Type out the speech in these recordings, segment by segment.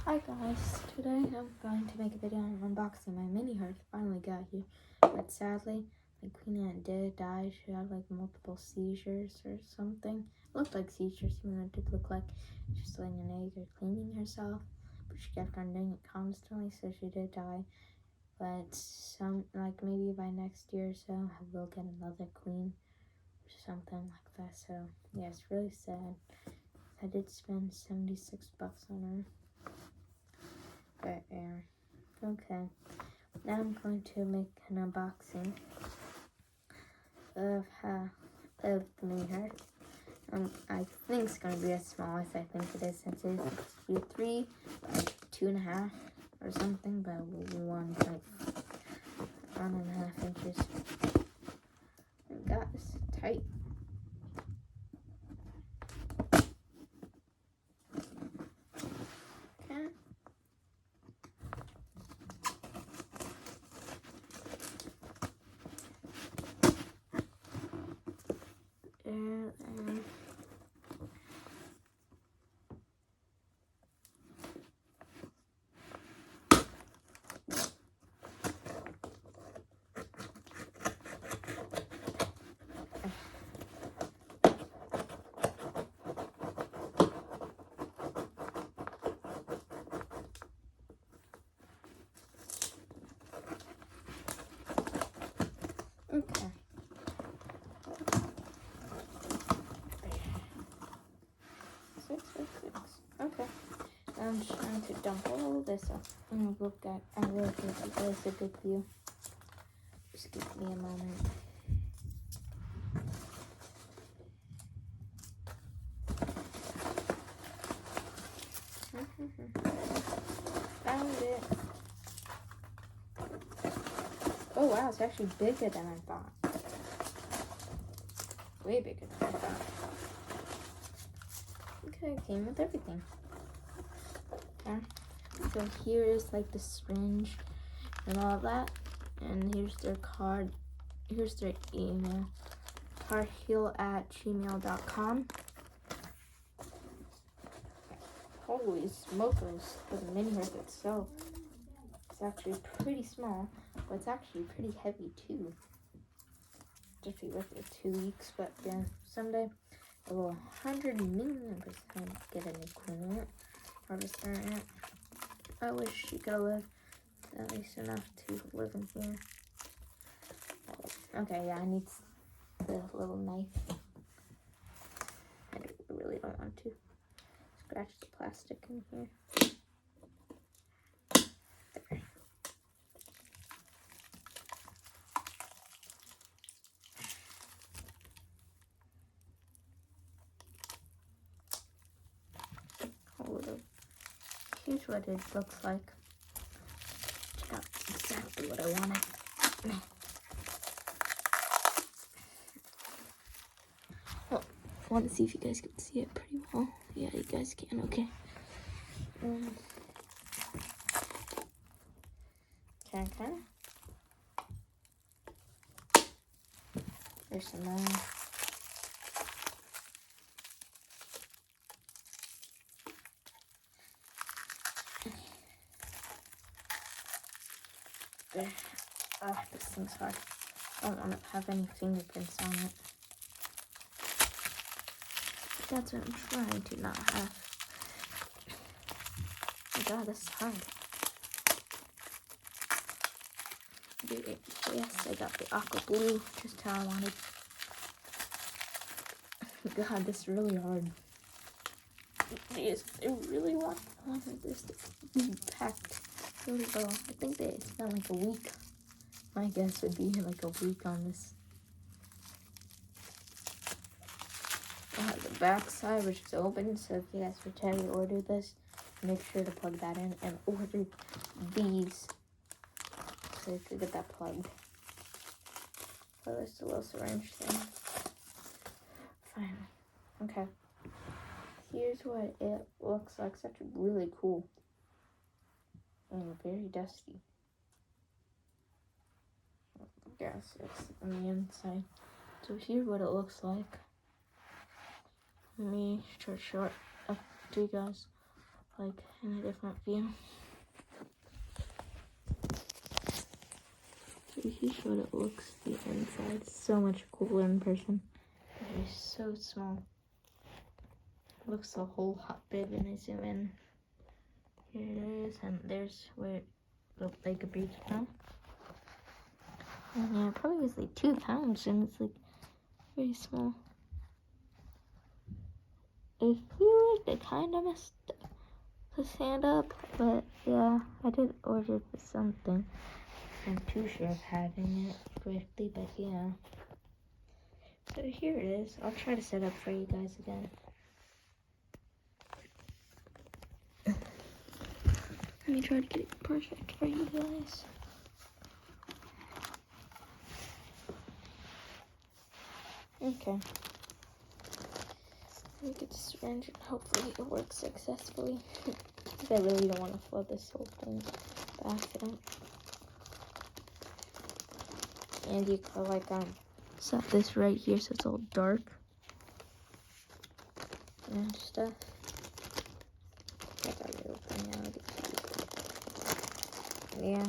Hi guys, today I'm going to make a video on unboxing my mini hearth. Finally got here, but sadly my queen ant did die. She had like multiple seizures or something. It looked like seizures, even though it did look like she's laying an egg or cleaning herself, but she kept on doing it constantly, so she did die. But maybe by next year or so I will get another queen or something like that. So yeah, it's really sad. I did spend 76 bucks on her. But okay, now I'm going to make an unboxing of the mini hearth. I think it's going to be as small as I think it is, since it's 3 by 2.5 or something, but 1.5 inches. And got this tight. Okay. Okay. Six. Okay. I'm just trying to dump all this up. I really think that is a good view. Just give me a moment. Found it. Oh wow, it's actually bigger than I thought. Way bigger than I thought. Okay, it came with everything. Okay. So here is like the syringe and all that. And here's their card. Here's their email. hearthheal@gmail.com. Holy smokers, for the mini hearth itself. It's actually pretty small, but it's actually pretty heavy too. Just be worth it 2 weeks, but yeah, someday I will 100% get a new queen ant, harvester ant. I wish she could live at least enough to live in here. Okay, yeah, I need the little knife. I really don't want to scratch the plastic in here. There. Here's what it looks like. Check out exactly what I wanted. Well, I want to see if you guys can see it pretty well. Yeah, you guys can. Okay. Okay. There's some more. There. This thing's hard. I don't want to have any fingerprints on it. That's what I'm trying to not have. Oh god, this is hard. Yes, I got the aqua blue, just how I wanted. God, this is really hard. Jeez, I really wanted this to be packed really well. I think they spent like a week. My guess would be like a week on this. I have the back side, which is open, so if you guys were to order this, make sure to plug that in and order these so you could get that plugged. Oh, there's the little syringe thing. Finally. Okay. Here's what it looks like. It's actually really cool. And very dusty. Yes, it's on the inside. So here's what it looks like. Let me show it up to you guys. like in a different view. So here's what it looks the inside. It's so much cooler in person. It is so small. It looks a whole lot big when I zoom in. Here it is, and there's where it looked like a beach now. And yeah, it probably weighs like 2 pounds, and it's like very small. I feel like they kind of messed the sand up, but yeah, I did order for something. I'm too sure of having it correctly, but yeah. So here it is. I'll try to set up for you guys again. Let me try to get it perfect for you guys. Okay. Let me get the syringe and hopefully it works successfully. I really don't want to flood this whole thing by accident. And you could like set this right here so it's all dark and stuff. I got it open now. Yeah,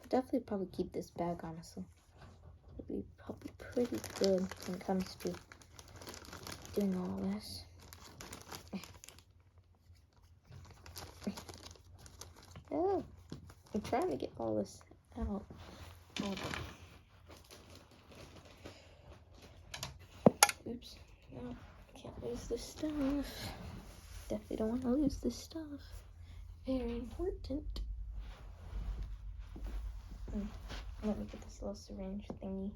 definitely probably keep this bag, honestly. It'd be probably pretty good when it comes to doing all this. Oh, I'm trying to get all this out. Oh. Oops, no, can't lose this stuff. Definitely don't want to lose this stuff. Very important. Let me get this little syringe thingy.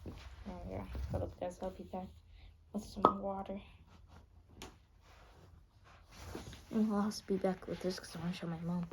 Oh yeah, hold up guys, I'll be back with some water. And I'll also be back with this because I want to show my mom.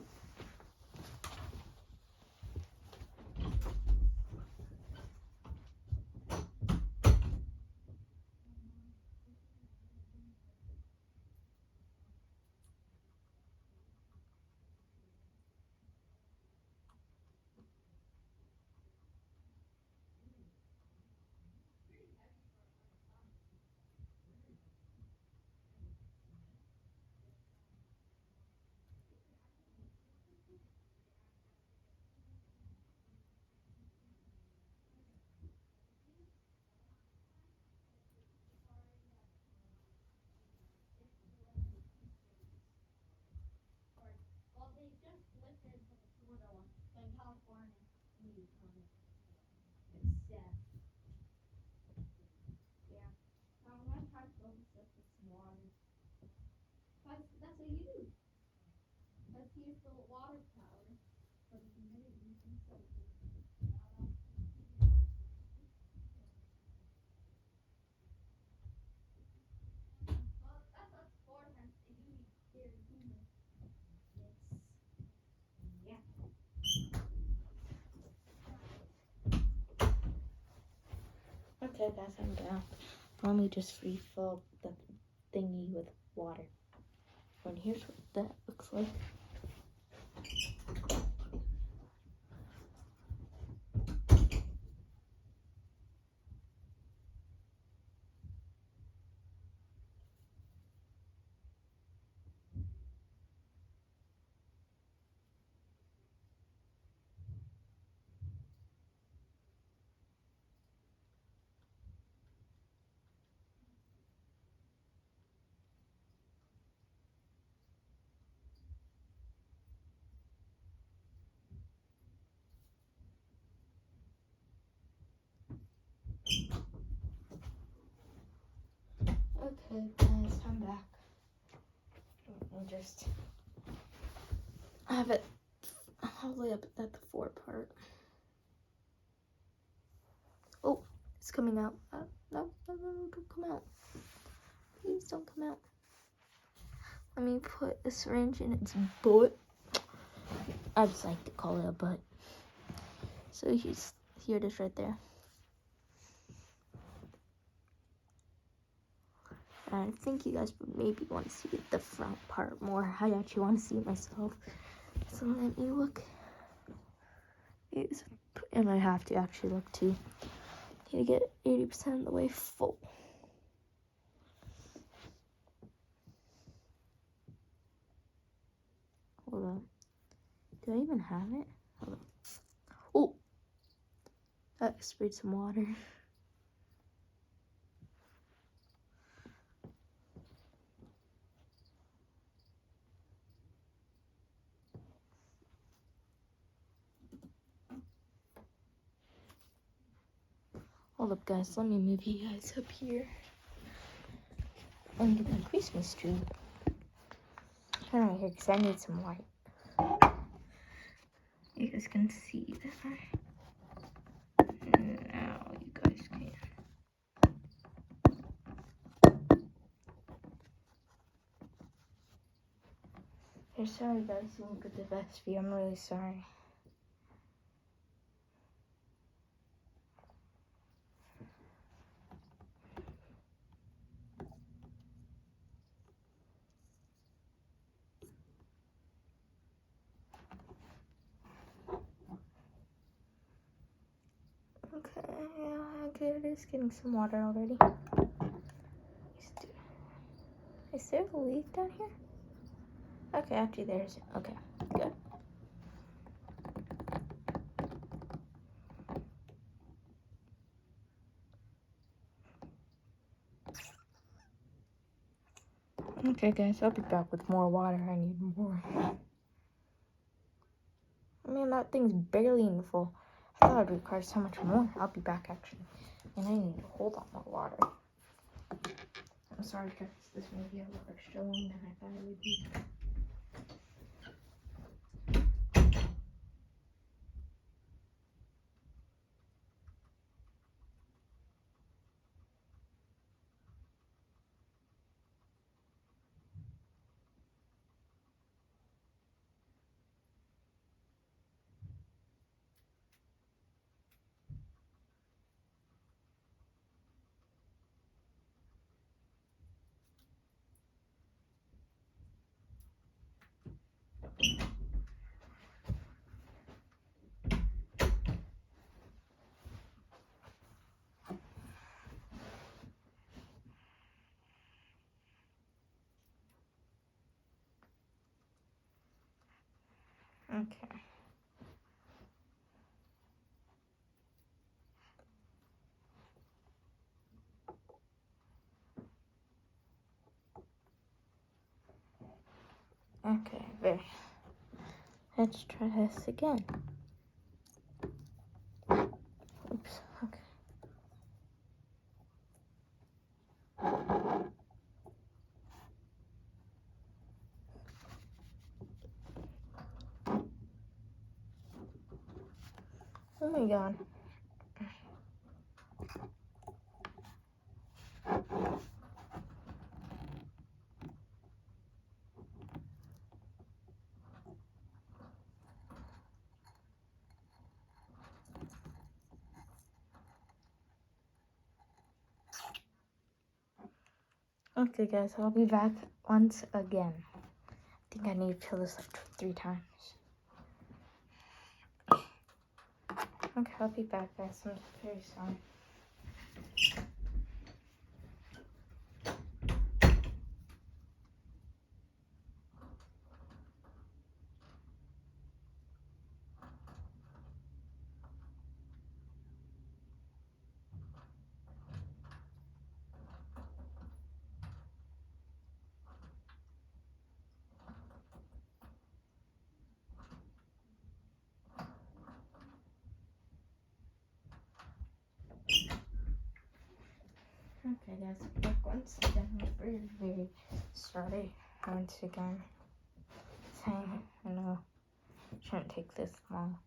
Okay guys, I'm down. Let me just refill the thingy with water. And here's what that looks like. Okay guys, I'm back. I'll just have it all the way up at the 4 part. Oh, it's coming out. No, don't come out. Please don't come out. Let me put a syringe in its butt. I just like to call it a butt. So here it is right there. And I think you guys would maybe want to see the front part more. I actually want to see it myself. So let me look. And I have to actually look too. Need to get 80% of the way full. Hold on. Do I even have it? Hold on. Oh! That sprayed some water. Hold up, guys. Let me move you guys up here. And get my Christmas tree. Turn right here because I need some light. You guys can see that. Now you guys can. I'm sorry, guys. You won't get the best view. I'm really sorry. Okay, yeah, it is getting some water already. Is there a leaf down here? Okay, actually there's, okay, good. Okay, guys, I'll be back with more water. I need more. Man, that thing's barely in full. I thought it would require so much more. I'll be back, actually. And I need to hold on more water. I'm sorry, guys. This may be a little extra long than I thought it would be. Okay. Okay, there. Let's try this again. Oops, okay. Oh my god. Okay, guys, I'll be back once again. I think I need to fill this up 3 times. Okay, I'll be back, guys. I'm very sorry. Okay, guys, I'm back once again. I'm very, very sorry once again. Saying, I know it shouldn't take this long.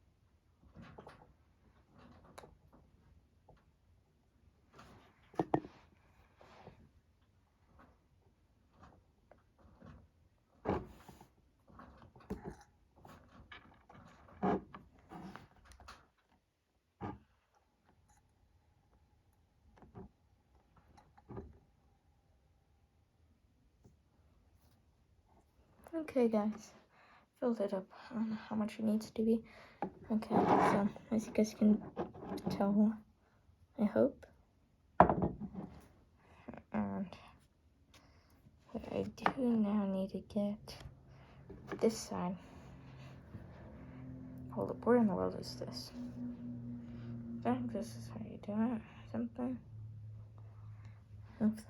Okay, guys, filled it up. I don't know how much it needs to be. Okay, so as you guys can tell, I hope. And what I do now need to get this side Hold up, where in the world is this? I think this is how you do it. Something.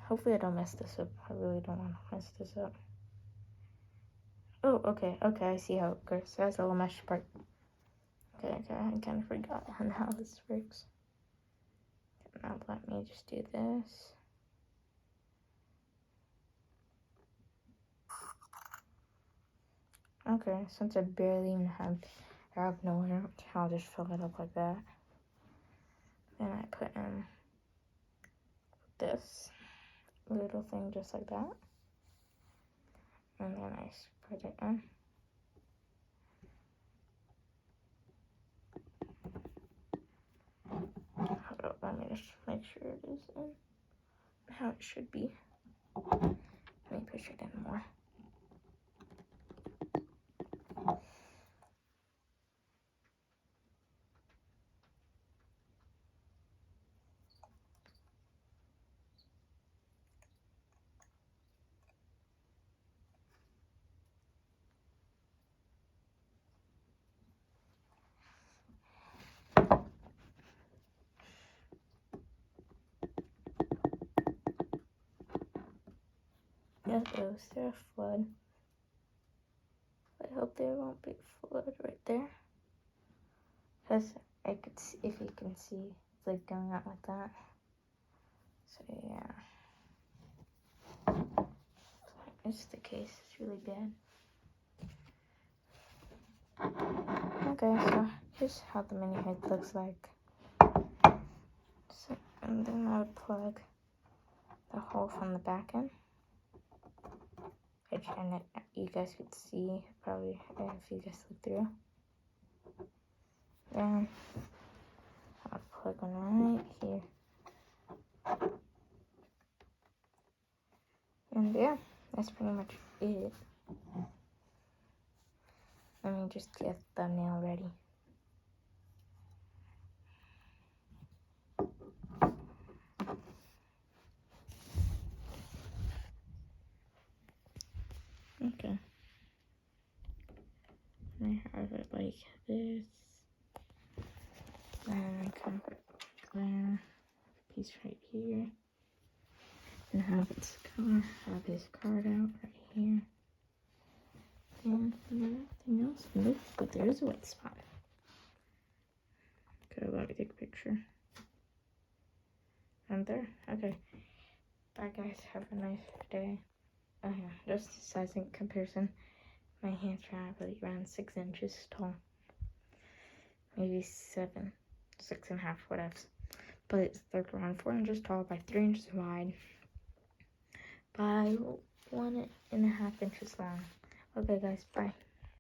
Hopefully I don't mess this up. I really don't want to mess this up. Oh, okay, I see how it goes. That's a little mesh part. Okay, I kind of forgot on how this works. Now let me just do this. Okay, since I barely even have nowhere, I'll just fill it up like that. Then I put in this little thing just like that. And then I spread it in. Hold up, let me just make sure it is in how it should be. Let me push it in more. Uh-oh, is there a flood? I hope there won't be a flood right there. Because I could see, if you can see, it's like going out like that. So yeah. It's the case, it's really bad. Okay, so here's how the mini head looks like. So, and then I would plug the hole from the back end. And you guys could see, probably, if you guys look through. Then I'll plug one right here. And yeah, that's pretty much it. Let me just get the thumbnail ready. Okay. I have it like this. And I kind of put there, piece right here. And have his card out right here. And everything else moves, but there is a white spot. Okay, let me take a picture. And there. Okay. Bye guys, have a nice day. Oh yeah, just size in comparison. My hands are probably around 6 inches tall. Maybe 7, 6.5, whatever. But it's like around 4 inches tall by 3 inches wide by 1.5 inches long. Okay guys, bye.